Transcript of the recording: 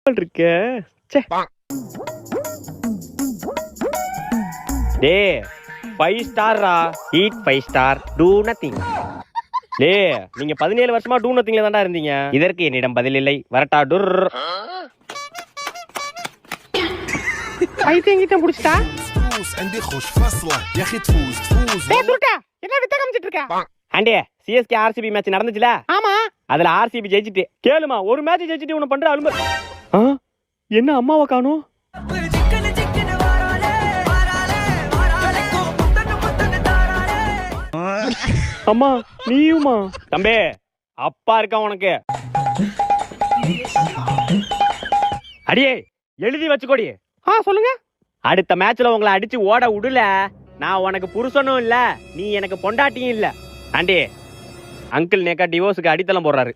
இருக்கு. டேய் 5 ஸ்டார்ரா. Eat 5 star. Do nothing. டேய் நீங்க 17 வருஷமா டூ நதிங்ல தான்டா இருந்தீங்க. இதற்கு என்னிடம் பதில் இல்லை. வரட்டா டுர். பைத்தியம் கிட்ட புடிச்சா. عندي خوش فاصله يا اخي تفوز تفوز. டேய் சுருட்ட. என்ன வித்த காமிச்சிட்டு இருக்க? ஆண்டே சிஎஸ்கே ஆர்சிபி மேட்ச் நடந்துச்சுல? ஆமா. அதுல ஆர்சிபி ஜெயிச்சிட்டு. கேளுமா ஒரு மேட்ச் ஜெயிச்சிட்டு உன பண்ற அலும்பு. என்ன அம்மாவை காணோம்? அம்மா நீயுமா? தம்பி அப்பா இருக்கா உனக்கு? அடியே எழுதி வச்சுக்கோடி. சொல்லுங்க. அடுத்த மேட்ச்ல உங்களை அடிச்சு ஓட விடல, நான் உனக்கு புருஷனும் இல்ல, நீ எனக்கு பொண்டாட்டியும் இல்ல. ஆண்டி அங்கிள் நேக்கா டிவோர்ஸுக்கு அடித்தளம் போடுறாரு.